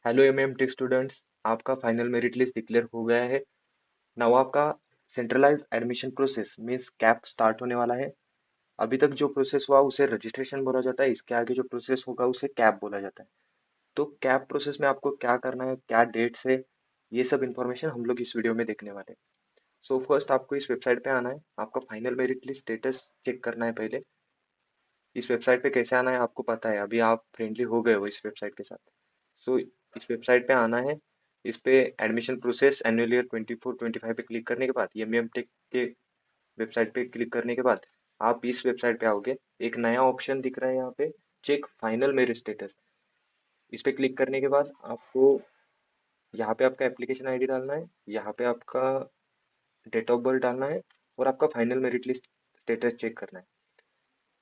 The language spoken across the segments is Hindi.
हेलो टेक स्टूडेंट्स, आपका फाइनल मेरिट लिस्ट डिक्लेयर हो गया है। नाउ आपका centralize admission process means CAP start होने वाला है। अभी तक जो प्रोसेस हुआ उसे रजिस्ट्रेशन बोला जाता है, इसके आगे जो प्रोसेस होगा उसे कैप बोला जाता है। तो कैप प्रोसेस में आपको क्या करना है, क्या डेट्स है, ये सब इन्फॉर्मेशन हम लोग इस वीडियो में देखने वाले हैं। सो फर्स्ट आपको इस वेबसाइट पे आना है, आपका final merit list status check करना है पहले। इस वेबसाइट पे कैसे आना है आपको पता है, अभी आप फ्रेंडली हो गए हो इस वेबसाइट के साथ। सो इस वेबसाइट पे आना है। इस पे एडमिशन प्रोसेस एनुअल ईयर 24-25 पे क्लिक करने के बाद एम टेक के वेबसाइट पे क्लिक करने के बाद आप इस वेबसाइट पे आओगे। एक नया ऑप्शन दिख रहा है यहाँ पे, चेक फाइनल मेरिट स्टेटस। इस पे क्लिक करने के बाद आपको यहाँ पे आपका एप्लीकेशन आईडी डालना है, यहाँ पे आपका डेट ऑफ बर्थ डालना है और आपका final merit list status check करना है।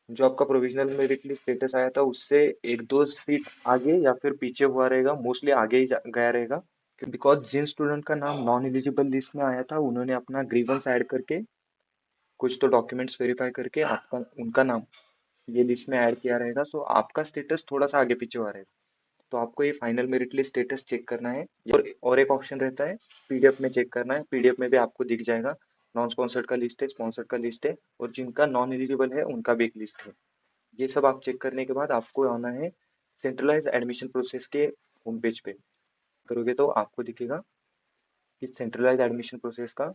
जो आपका प्रोविजनल मेरिट लिस्ट स्टेटस आया था उससे एक दो सीट आगे या फिर पीछे हुआ रहेगा, मोस्टली आगे ही गया रहेगा। बिकॉज जिन स्टूडेंट का नाम नॉन एलिजिबल लिस्ट में आया था उन्होंने अपना ग्रीवेंस ऐड करके कुछ तो डॉक्यूमेंट्स वेरीफाई करके आपका उनका नाम ये लिस्ट में ऐड किया रहेगा। सो आपका स्टेटस थोड़ा सा आगे पीछे हुआ रहेगा। तो आपको ये final merit list status check करना है। और एक ऑप्शन रहता है पीडीएफ में चेक करना है। पीडीएफ में भी आपको दिख जाएगा नॉन स्पॉन्सर्ड का लिस्ट है, स्पॉन्सर्ड का लिस्ट है और जिनका नॉन एलिजिबल है उनका भी एक लिस्ट है। ये सब आप चेक करने के बाद आपको आना है सेंट्रलाइज एडमिशन प्रोसेस के होम पेज पे। करोगे तो आपको दिखेगा कि सेंट्रलाइज एडमिशन प्रोसेस का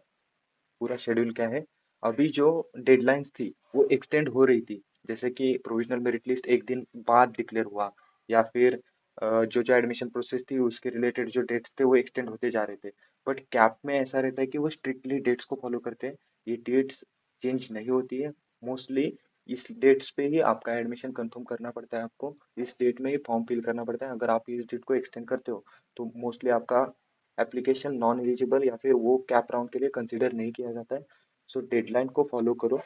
पूरा शेड्यूल क्या है। अभी जो डेडलाइंस थी वो एक्सटेंड हो रही थी, जैसे कि प्रोविजनल मेरिट लिस्ट एक दिन बाद डिक्लेयर हुआ या फिर जो जो एडमिशन प्रोसेस थी उसके रिलेटेड जो डेट्स थे वो एक्सटेंड होते जा रहे थे। बट कैप में ऐसा रहता है कि वो स्ट्रिक्टली डेट्स को फॉलो करते हैं। ये डेट्स चेंज नहीं होती है। मोस्टली इस डेट्स पे ही आपका एडमिशन कंफर्म करना पड़ता है। आपको इस डेट में ही फॉर्म फिल करना पड़ता है। अगर आप इस डेट को एक्सटेंड करते हो तो मोस्टली आपका एप्लीकेशन नॉन एलिजिबल या फिर वो कैप राउंड के लिए कंसिडर नहीं किया जाता है। सो डेडलाइन को फॉलो करो।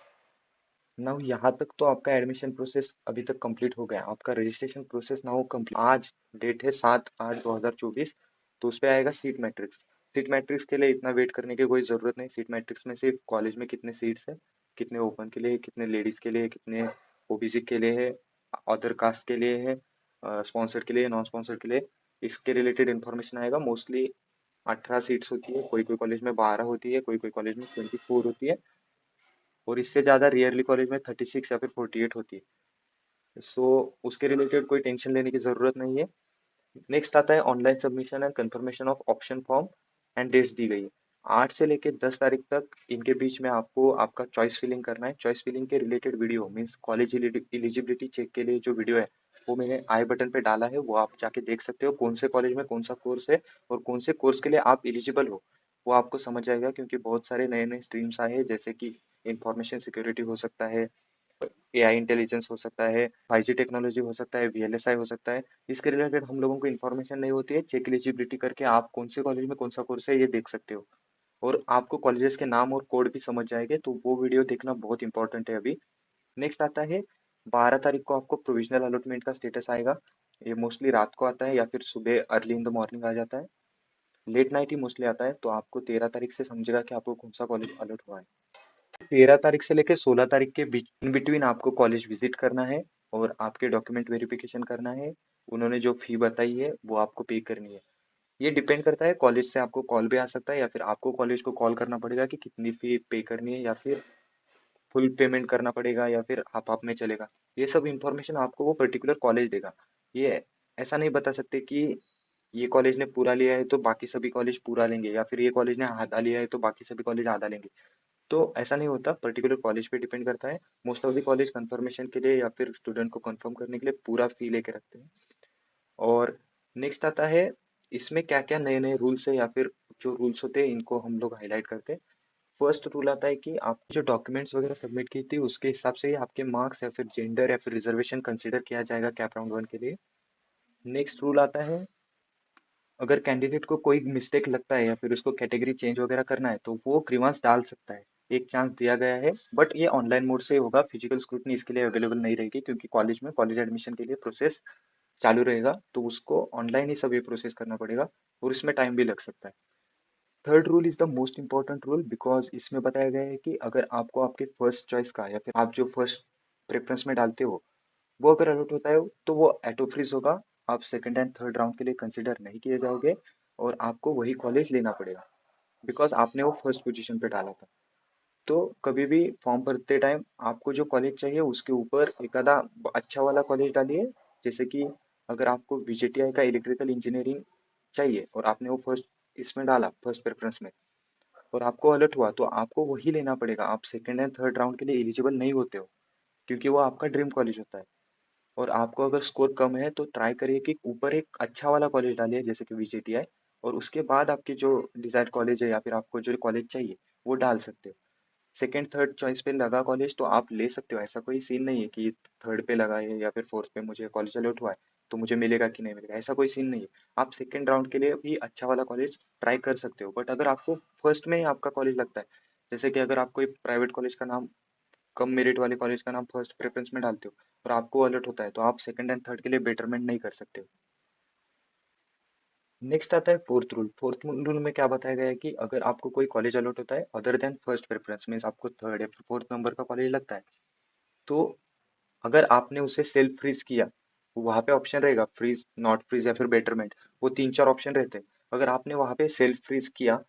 नाउ यहाँ तक तो आपका एडमिशन प्रोसेस अभी तक कंप्लीट हो गया। आपका रजिस्ट्रेशन प्रोसेस नाउ कंप्लीट। आज डेट है 7/8/2024। तो उस पे आएगा सीट मैट्रिक्स। सीट मैट्रिक्स के लिए इतना वेट करने की कोई ज़रूरत नहीं। सीट मैट्रिक्स में सिर्फ कॉलेज में कितने सीट्स है, कितने ओपन के लिए, कितने लेडीज़ के लिए, कितने ओबीसी के लिए है, अदर कास्ट के लिए है, स्पॉन्सर के लिए, नॉन स्पॉन्सर के लिए, इसके रिलेटेड इन्फॉर्मेशन आएगा। मोस्टली 18 सीट्स होती है, कोई कोई कॉलेज में 12 होती है, कोई कोई कॉलेज में 24 होती है और इससे ज़्यादा रियरली कॉलेज में 36 या फिर 48 होती है। सो उसके रिलेटेड कोई टेंशन लेने की ज़रूरत नहीं है। नेक्स्ट आता है online submission and confirmation of option form and dates दी गई है। 8 से लेकर 10 तारीख तक इनके बीच में आपको आपका चॉइस फिलिंग करना है। चॉइस फिलिंग के related video means college eligibility check के लिए जो वीडियो है वो मैंने आई बटन पे डाला है, वो आप जाके देख सकते हो। कौन से कॉलेज में कौन सा कोर्स है और कौन से कोर्स के लिए आप एलिजिबल हो वो आपको समझ जाएगा, क्योंकि बहुत सारे नए नए स्ट्रीम्स आए हैं, जैसे कि इंफॉर्मेशन सिक्योरिटी हो सकता है, एआई इंटेलिजेंस हो सकता है, 5G टेक्नोलॉजी हो सकता है, वीएलएसआई हो सकता है। इसके रिलेटेड हम लोगों को इन्फॉर्मेशन नहीं होती है। चेक एलिजिबिलिटी करके आप कौन से कॉलेज में कौन सा कोर्स है ये देख सकते हो और आपको कॉलेजेस के नाम और कोड भी समझ जाएंगे। तो वो वीडियो देखना बहुत इंपॉर्टेंट है अभी। नेक्स्ट आता है 12 तारीख को आपको प्रोविजनल अलॉटमेंट का स्टेटस आएगा। ये मोस्टली रात को आता है या फिर सुबह अर्ली इन द मॉर्निंग आ जाता है। लेट नाइट ही मोस्टली आता है। तो आपको 13 तारीख से समझेगा कि आपको कौन सा कॉलेज अलॉट हुआ है। 13 तारीख से लेकर 16 तारीख के बीच इन बिटवीन आपको कॉलेज विजिट करना है और आपके डॉक्यूमेंट वेरिफिकेशन करना है। उन्होंने जो फी बताई है वो आपको पे करनी है। ये डिपेंड करता है, कॉलेज से आपको कॉल भी आ सकता है या फिर आपको कॉलेज को कॉल करना पड़ेगा कि कितनी फी पे करनी है, या फिर फुल पेमेंट करना पड़ेगा या फिर हाफ हाफ में चलेगा। ये सब इंफॉर्मेशन आपको वो पर्टिकुलर कॉलेज देगा। ये ऐसा नहीं बता सकते कि ये कॉलेज ने पूरा लिया है तो बाकी सभी कॉलेज पूरा लेंगे, या फिर ये कॉलेज ने आधा लिया है तो बाकी सभी कॉलेज आधा लेंगे। तो ऐसा नहीं होता, पर्टिकुलर कॉलेज पे डिपेंड करता है। Most of the college confirmation के लिए या फिर स्टूडेंट को कंफर्म करने के लिए पूरा फी लेके रखते हैं। और नेक्स्ट आता है इसमें क्या क्या नए नए रूल्स है या फिर जो रूल्स होते हैं इनको हम लोग हाईलाइट करते हैं। फर्स्ट रूल आता है कि आप जो डॉक्यूमेंट्स वगैरह सबमिट की थी उसके हिसाब से ही आपके मार्क्स या फिर जेंडर या फिर रिजर्वेशन कंसिडर किया जाएगा कैप राउंड 1 के लिए। नेक्स्ट रूल आता है अगर कैंडिडेट को कोई मिस्टेक लगता है या फिर उसको कैटेगरी चेंज वगैरह करना है तो वो ग्रीवांस डाल सकता है। एक चांस दिया गया है, बट ये ऑनलाइन मोड से होगा। फिजिकल स्क्रूटनी इसके लिए अवेलेबल नहीं रहेगी, क्योंकि कॉलेज में कॉलेज एडमिशन के लिए प्रोसेस चालू रहेगा तो उसको ऑनलाइन ही सब ये प्रोसेस करना पड़ेगा और इसमें टाइम भी लग सकता है। Third rule is the most important rule, because इसमें बताया गया है कि अगर आपको आपके फर्स्ट चॉइस का या फिर आप जो फर्स्ट प्रेफरेंस में डालते हो वो अगर अलॉट होता है तो वो ऑटो फ्रीज होगा आप सेकंड एंड थर्ड राउंड के लिए कंसिडर नहीं किए जाओगे और आपको वही कॉलेज लेना पड़ेगा, बिकॉज आपने वो फर्स्ट पोजीशन पे डाला था। तो कभी भी फॉर्म भरते टाइम आपको जो कॉलेज चाहिए उसके ऊपर एक आधा अच्छा वाला कॉलेज डालिए। जैसे कि अगर आपको VJTI का इलेक्ट्रिकल इंजीनियरिंग चाहिए और आपने वो फर्स्ट इसमें डाला फर्स्ट प्रेफरेंस में और आपको अलर्ट हुआ, तो आपको वही लेना पड़ेगा। आप सेकंड एंड थर्ड राउंड के लिए एलिजिबल नहीं होते हो, क्योंकि वो आपका ड्रीम कॉलेज होता है। और आपको अगर स्कोर कम है तो ट्राई करिए कि ऊपर एक अच्छा वाला कॉलेज डालिए जैसे कि VJTI, और उसके बाद आपके जो डिजायर्ड कॉलेज है या फिर आपको जो कॉलेज चाहिए वो डाल सकते हो। सेकंड थर्ड चॉइस पे लगा कॉलेज तो आप ले सकते हो, ऐसा कोई सीन नहीं है कि थर्ड पे लगा है या फिर फोर्थ पे मुझे कॉलेज अलॉट हुआ है तो मुझे मिलेगा कि नहीं मिलेगा, ऐसा कोई सीन नहीं है। आप सेकंड राउंड के लिए भी अच्छा वाला कॉलेज ट्राई कर सकते हो, बट अगर आपको फर्स्ट में ही आपका कॉलेज लगता है, जैसे कि अगर आप कोई प्राइवेट कॉलेज का नाम, कम मेरिट वाले कॉलेज का नाम फर्स्ट प्रेफरेंस में डालते हो और आपको अलर्ट होता है, तो आप सेकंड एंड थर्ड के लिए बेटरमेंट नहीं कर सकते हो। नेक्स्ट आता है फोर्थ रूल। फोर्थ रूल में क्या बताया गया है कि अगर आपको कोई कॉलेज अलॉट होता है other than first preference, means आपको थर्ड या फिर फोर्थ नंबर का कॉलेज लगता है, तो अगर आपने उसे सेल्फ फ्रीज किया, वहां पे ऑप्शन रहेगा फ्रीज, नॉट फ्रीज या फिर बेटरमेंट, वो तीन चार ऑप्शन रहते हैं। अगर आपने वहां पे सेल्फ फ्रीज किया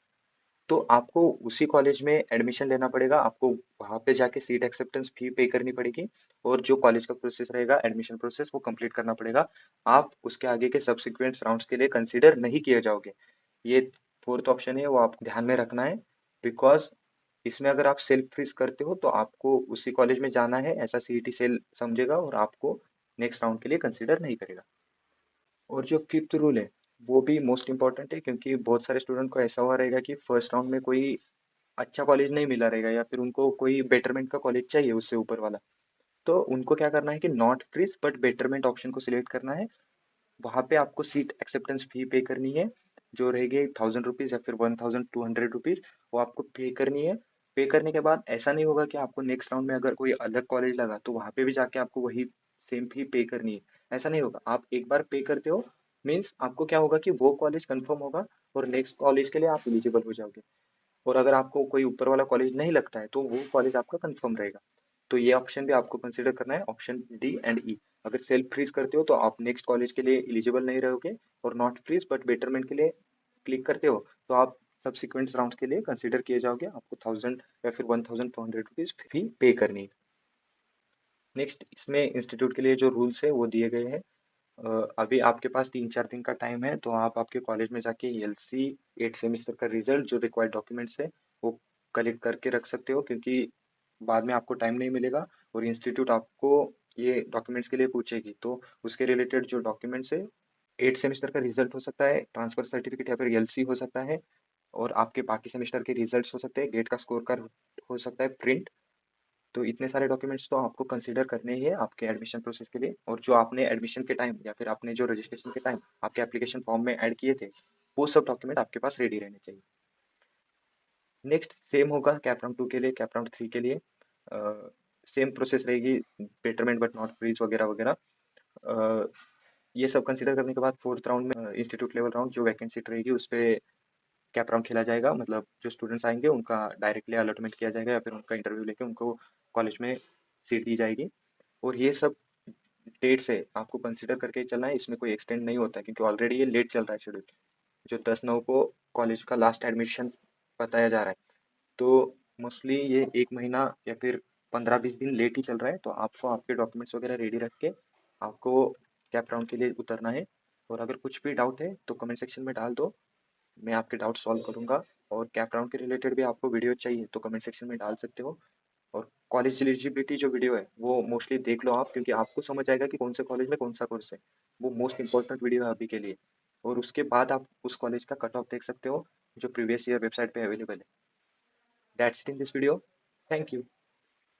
तो आपको उसी कॉलेज में एडमिशन लेना पड़ेगा, आपको वहां पे जाके सीट एक्सेप्टेंस फी पे करनी पड़ेगी और जो कॉलेज का प्रोसेस रहेगा एडमिशन प्रोसेस वो कंप्लीट करना पड़ेगा। आप उसके आगे के सब्सिक्वेंट राउंड्स के लिए कंसिडर नहीं किए जाओगे। ये फोर्थ ऑप्शन है वो आपको ध्यान में रखना है, बिकॉज इसमें अगर आप सेल्फ फ्रीज करते हो तो आपको उसी कॉलेज में जाना है ऐसा CET सेल समझेगा और आपको नेक्स्ट राउंड के लिए कंसिडर नहीं करेगा। और जो फिफ्थ रूल है वो भी मोस्ट इंपॉर्टेंट है, क्योंकि बहुत सारे स्टूडेंट को ऐसा हुआ रहेगा कि फर्स्ट राउंड में कोई अच्छा कॉलेज नहीं मिला रहेगा या फिर उनको कोई बेटरमेंट का कॉलेज चाहिए उससे ऊपर वाला। तो उनको क्या करना है कि not freeze but betterment option को सिलेक्ट करना है। वहां पे आपको सीट एक्सेप्टेंस फी पे करनी है, जो रहेगी 1000 रुपीज या फिर 1200 रुपीज, वो आपको पे करनी है। पे करने के बाद ऐसा नहीं होगा कि आपको नेक्स्ट राउंड में अगर कोई अलग कॉलेज लगा तो वहां पे भी जाके आपको वही सेम फी पे करनी है, ऐसा नहीं होगा। आप एक बार पे करते हो मीन्स आपको क्या होगा कि वो कॉलेज कंफर्म होगा और नेक्स्ट कॉलेज के लिए आप एलिजिबल हो जाओगे। और अगर आपको कोई ऊपर वाला कॉलेज नहीं लगता है तो वो कॉलेज आपका कंफर्म रहेगा। तो ये ऑप्शन भी आपको कंसिडर करना है, ऑप्शन D एंड E। अगर सेल्फ फ्रीज करते हो तो आप नेक्स्ट कॉलेज के लिए एलिजिबल नहीं रहोगे, और नॉट फ्रीज बट बेटरमेंट के लिए क्लिक करते हो तो आप सब्सिक्वेंट राउंड के लिए कंसिडर किए जाओगे, आपको 1000 या फिर 1200 रुपीज फी पे करनी है। नेक्स्ट इसमें इंस्टीट्यूट के लिए जो रूल्स है वो दिए गए हैं। अभी आपके पास 3-4 दिन का टाइम है, तो आप आपके कॉलेज में जाके LC, 8 सेमेस्टर का रिजल्ट, जो रिक्वायर्ड डॉक्यूमेंट्स है वो कलेक्ट करके रख सकते हो, क्योंकि बाद में आपको टाइम नहीं मिलेगा और इंस्टीट्यूट आपको ये डॉक्यूमेंट्स के लिए पूछेगी। तो उसके रिलेटेड जो डॉक्यूमेंट्स है, 8 सेमेस्टर का रिजल्ट हो सकता है, ट्रांसफर सर्टिफिकेट या फिर LC हो सकता है, और आपके बाकी सेमेस्टर के रिजल्ट्स हो सकते हैं, गेट का स्कोर कार्ड हो सकता है प्रिंट। तो इतने सारे डॉक्यूमेंट्स तो आपको कंसीडर करने ही है आपके एडमिशन प्रोसेस के लिए, और जो आपने एडमिशन के टाइम या फिर आपने जो रजिस्ट्रेशन के टाइम आपके एप्लीकेशन फॉर्म में ऐड किए थे, वो सब डॉक्यूमेंट आपके पास रेडी रहने चाहिए। नेक्स्ट सेम होगा कैप राउंड 2 के लिए, कैप राउंड 3 के लिए सेम प्रोसेस रहेगी, बेटरमेंट बट नॉट फ्रीज वगैरह वगैरह। अ, ये सब कंसीडर करने के बाद फोर्थ राउंड में इंस्टीट्यूट लेवल राउंड, जो वैकेंसी रहेगी उस पे कैप राउंड खेला जाएगा। मतलब जो स्टूडेंट्स आएंगे उनका डायरेक्टली अलॉटमेंट किया जाएगा या फिर उनका इंटरव्यू लेके उनको कॉलेज में सीट दी जाएगी। और ये सब डेट्स है आपको कंसिडर करके ही चलना है, इसमें कोई एक्सटेंड नहीं होता है, क्योंकि ऑलरेडी ये लेट चल रहा है शेड्यूल। जो 10/9 को कॉलेज का लास्ट एडमिशन बताया जा रहा है, तो मोस्टली ये 1 महीना या फिर 15-20 दिन लेट ही चल रहा है। तो आपको आपके डॉक्यूमेंट्स वगैरह रेडी रख के आपको कैप राउंड के लिए उतरना है। और अगर कुछ भी डाउट है तो कमेंट सेक्शन में डाल दो, मैं आपके डाउट सॉल्व करूंगा। और कैप राउंड के रिलेटेड भी आपको वीडियो चाहिए तो कमेंट सेक्शन में डाल सकते हो। और कॉलेज एलिजिबिलिटी जो वीडियो है वो मोस्टली देख लो आप, क्योंकि आपको समझ आएगा कि कौन से कॉलेज में कौन सा कोर्स है। वो मोस्ट इंपॉर्टेंट वीडियो है अभी के लिए। और उसके बाद आप उस कॉलेज का कट ऑफ देख सकते हो जो प्रीवियस ईयर वेबसाइट पे अवेलेबल है। That's it in this video. Thank you.